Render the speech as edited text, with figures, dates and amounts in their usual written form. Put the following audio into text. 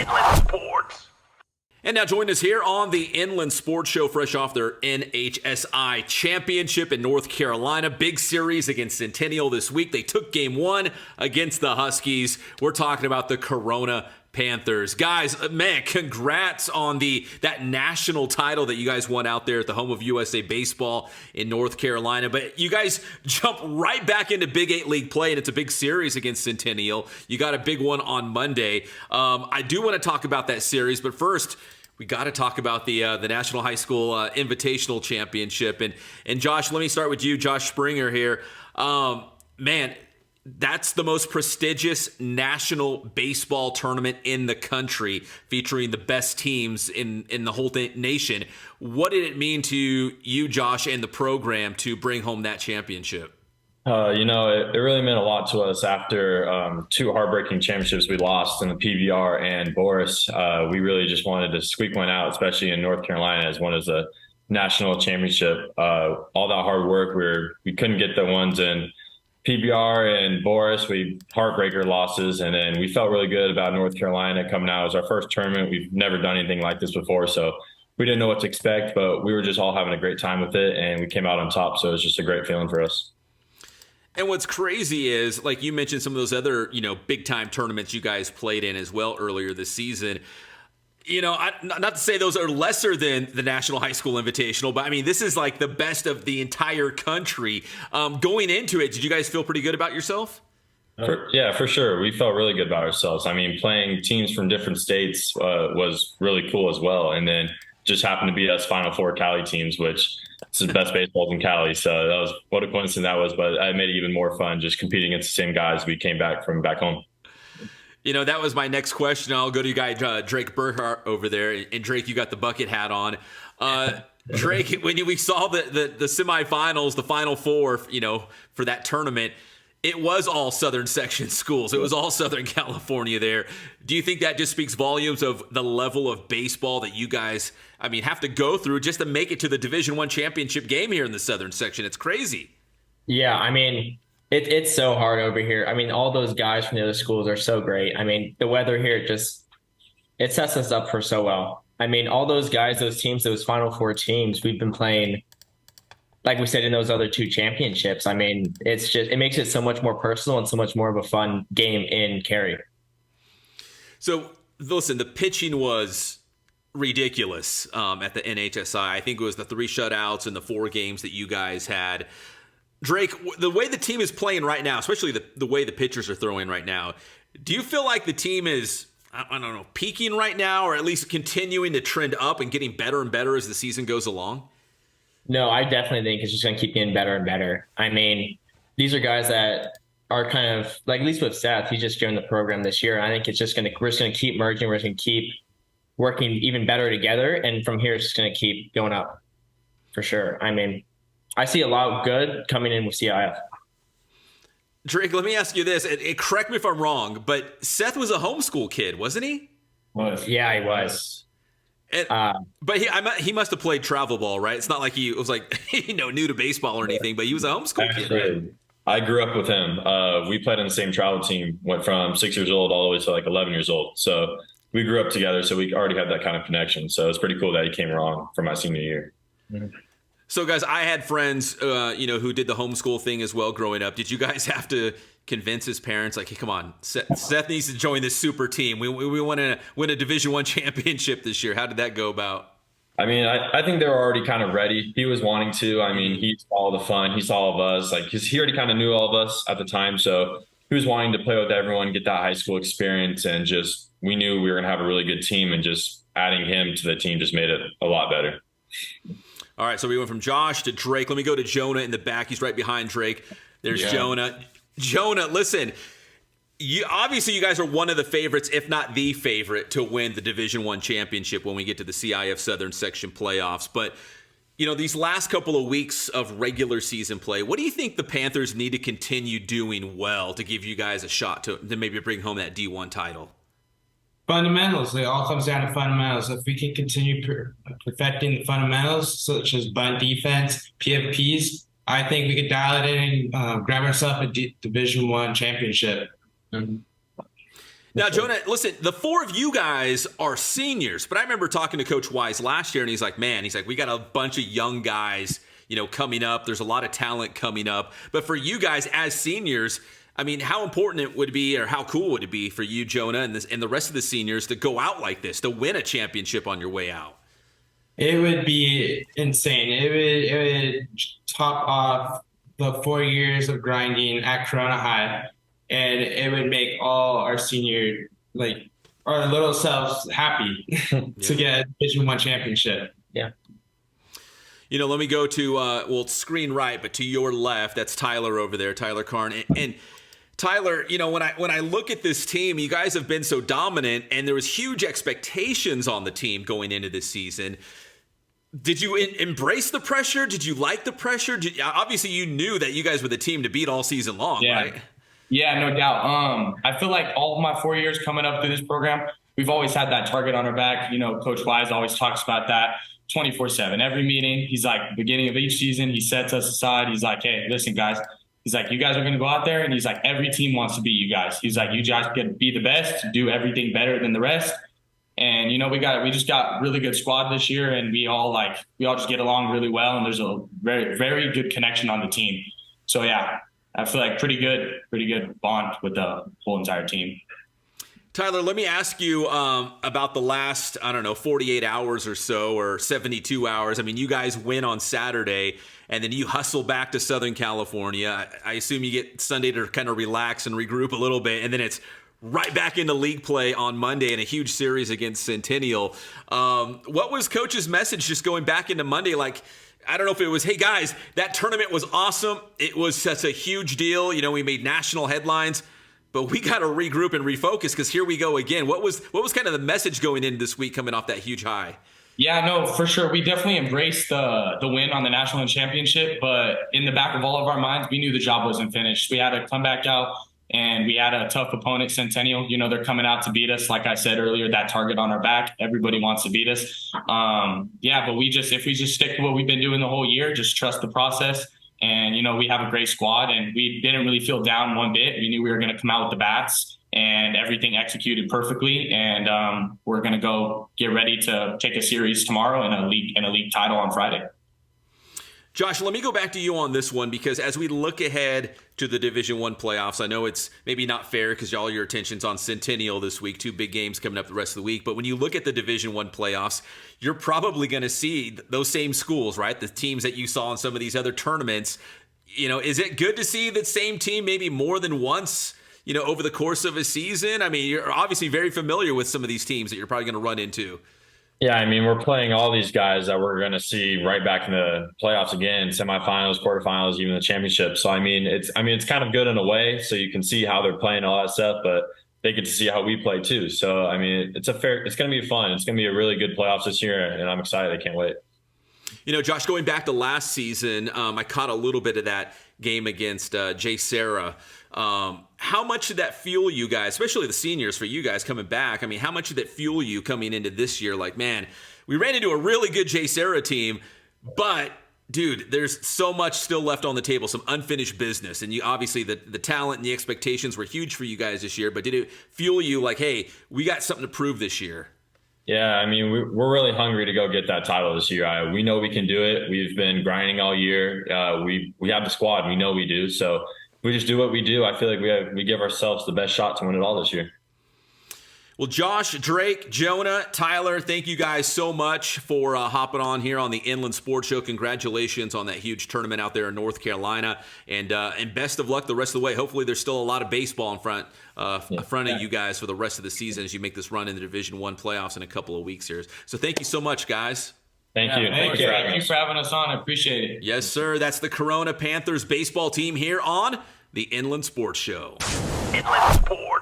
Inland Sports. And now join us here on the Inland Sports Show, fresh off their NHSI championship in North Carolina. Big series against Centennial this week. They took game one against the Huskies. We're talking about the Corona Panthers. Guys, man, congrats on that national title that you guys won out there at the home of USA Baseball in North Carolina. But you guys jump right back into Big 8 League play, and it's a big series against Centennial. You got a big one on Monday. I do want to talk about that series, but first, we got to talk about the National High School Invitational Championship. And Josh, let me start with you, Josh Springer here. Man, that's the most prestigious national baseball tournament in the country, featuring the best teams in the whole nation. What did it mean to you, Josh, and the program to bring home that championship? It really meant a lot to us after two heartbreaking championships we lost in the PBR and Boris. We really just wanted to squeak one out, especially in North Carolina, as one as a national championship. All that hard work, we couldn't get the ones in PBR and Boris. We heartbreaker losses, and then we felt really good about North Carolina coming out. It was our first tournament. We've never done anything like this before, so we didn't know what to expect, but we were just all having a great time with it, and we came out on top, so it was just a great feeling for us. And what's crazy is, like you mentioned, some of those other, big time tournaments you guys played in as well earlier this season. Not to say those are lesser than the National High School Invitational, but I mean, this is like the best of the entire country. Going into it, did you guys feel pretty good about yourself? For sure. We felt really good about ourselves. I mean, playing teams from different states was really cool as well. And then just happened to be us Final Four Cali teams, which it's the best baseballs in Cali. So that was what a coincidence that was. But it made it even more fun just competing against the same guys we came back from back home. That was my next question. I'll go to you guy, Drake Burkhart over there. And Drake, you got the bucket hat on. Drake, when we saw the semifinals, the Final Four, for that tournament, it was all Southern Section schools. It was all Southern California there. Do you think that just speaks volumes of the level of baseball that you guys, have to go through just to make it to the Division I championship game here in the Southern Section? It's crazy. Yeah, it's so hard over here. All those guys from the other schools are so great. The weather here, it sets us up for so well. All those guys, those teams, those Final Four teams, we've been playing, like we said, in those other two championships. It makes it so much more personal and so much more of a fun game in Cary. So, listen, the pitching was ridiculous at the NHSI. I think it was the 3 shutouts and the 4 games that you guys had. Drake, the way the team is playing right now, especially the way the pitchers are throwing right now, do you feel like the team is, peaking right now, or at least continuing to trend up and getting better and better as the season goes along? No, I definitely think it's just going to keep getting better and better. These are guys that are kind of, like, at least with Seth, he's just joined the program this year. And I think we're just going to keep merging. We're going to keep working even better together. And from here, it's just going to keep going up for sure. I see a lot of good coming in with CIF. Drake, let me ask you this. Correct me if I'm wrong, but Seth was a homeschool kid, wasn't he? Yeah, he was. But he must have played travel ball, right? It's not like he was like new to baseball or anything, but he was a homeschool kid, right? I grew up with him. We played on the same travel team, went from 6 years old all the way to like 11 years old. So we grew up together, so we already had that kind of connection. So it's pretty cool that he came along for my senior year. Mm-hmm. So, guys, I had friends, who did the homeschool thing as well growing up. Did you guys have to convince his parents, like, hey, come on, Seth needs to join this super team. We want to win a Division I championship this year. How did that go about? I think they were already kind of ready. He was wanting to. He saw all the fun. He saw all of us. He already kind of knew all of us at the time. So he was wanting to play with everyone, get that high school experience, and just we knew we were going to have a really good team, and just adding him to the team just made it a lot better. All right, so we went from Josh to Drake. Let me go to Jonah in the back. He's right behind Drake. There's Jonah. Jonah, listen, you guys are one of the favorites, if not the favorite, to win the Division I championship when we get to the CIF Southern Section playoffs. But, these last couple of weeks of regular season play, what do you think the Panthers need to continue doing well to give you guys a shot to maybe bring home that D1 title? Fundamentals. It all comes down to fundamentals. If we can continue perfecting the fundamentals, such as bunt defense, PFPs, I think we could dial it in and grab ourselves a Division I championship. Now, Jonah, listen, the four of you guys are seniors, but I remember talking to Coach Wise last year, and he's like, we got a bunch of young guys, coming up. There's a lot of talent coming up. But for you guys as seniors, I mean, how important it would be, or how cool would it be for you, Jonah, and the rest of the seniors to go out like this, to win a championship on your way out? It would be insane. It would top off the 4 years of grinding at Corona High, and it would make all our senior, our little selves happy to get a Division I championship. Yeah. Let me go to, screen right, but to your left, that's Tyler over there, Tyler Karn. And Tyler, when I look at this team, you guys have been so dominant, and there was huge expectations on the team going into this season. Did you embrace the pressure? Did you like the pressure? Obviously, you knew that you guys were the team to beat all season long, right? Yeah, no doubt. I feel like all of my 4 years coming up through this program, we've always had that target on our back. Coach Wise always talks about that 24/7. Every meeting, he's like, beginning of each season, he sets us aside. He's like, hey, listen, guys. He's like, you guys are going to go out there. And he's like, every team wants to beat you guys. He's like, you guys get to be the best, do everything better than the rest. And, we just got a really good squad this year, and we all just get along really well. And there's a very, very good connection on the team. So, yeah, I feel like pretty good bond with the whole entire team. Tyler, let me ask you about the last, 48 hours or so, or 72 hours. I mean, you guys win on Saturday, and then you hustle back to Southern California. I assume you get Sunday to kind of relax and regroup a little bit, and then it's right back into league play on Monday in a huge series against Centennial. What was Coach's message just going back into Monday? I don't know if it was, hey guys, that tournament was awesome. It was such a huge deal. We made national headlines, but we got to regroup and refocus because here we go again. What was kind of the message going in this week coming off that huge high? Yeah, no, for sure. We definitely embraced the win on the national championship, but in the back of all of our minds, we knew the job wasn't finished. We had to come back out. And we had a tough opponent, Centennial. They're coming out to beat us. Like I said earlier, that target on our back, everybody wants to beat us. But if we just stick to what we've been doing the whole year, just trust the process. And, we have a great squad, and we didn't really feel down one bit. We knew we were going to come out with the bats, and everything executed perfectly. And we're going to go get ready to take a series tomorrow and a league title on Friday. Josh, let me go back to you on this one, because as we look ahead to the Division I playoffs, I know it's maybe not fair because all your attention's on Centennial this week, 2 big games coming up the rest of the week. But when you look at the Division I playoffs, you're probably going to see those same schools, right? The teams that you saw in some of these other tournaments. Is it good to see that same team maybe more than once, over the course of a season? I mean, you're obviously very familiar with some of these teams that you're probably going to run into. Yeah, I mean, we're playing all these guys that we're going to see right back in the playoffs again, semifinals, quarterfinals, even the championship. So, it's kind of good in a way, so you can see how they're playing all that stuff, but they get to see how we play too. So, it's going to be fun. It's going to be a really good playoffs this year, and I'm excited. I can't wait. Josh, going back to last season, I caught a little bit of that game against Jay Sarah. How much did that fuel you guys, especially the seniors, for you guys coming back? I mean, how much did that fuel you coming into this year? Man, we ran into a really good Jay Sarah team, but dude, there's so much still left on the table, some unfinished business. And you obviously the talent and the expectations were huge for you guys this year, but did it fuel you hey, we got something to prove this year? Yeah, we're really hungry to go get that title this year. We know we can do it. We've been grinding all year. We have the squad. We know we do. So we just do what we do. I feel like we give ourselves the best shot to win it all this year. Well, Josh, Drake, Jonah, Tyler, thank you guys so much for hopping on here on the Inland Sports Show. Congratulations on that huge tournament out there in North Carolina, and best of luck the rest of the way. Hopefully, there's still a lot of baseball in front of you guys for the rest of the season as you make this run in the Division I playoffs in a couple of weeks here. So, thank you so much, guys. Thank you. Thank you for having us on. I appreciate it. Yes, sir. That's the Corona Panthers baseball team here on the Inland Sports Show. Inland Sports.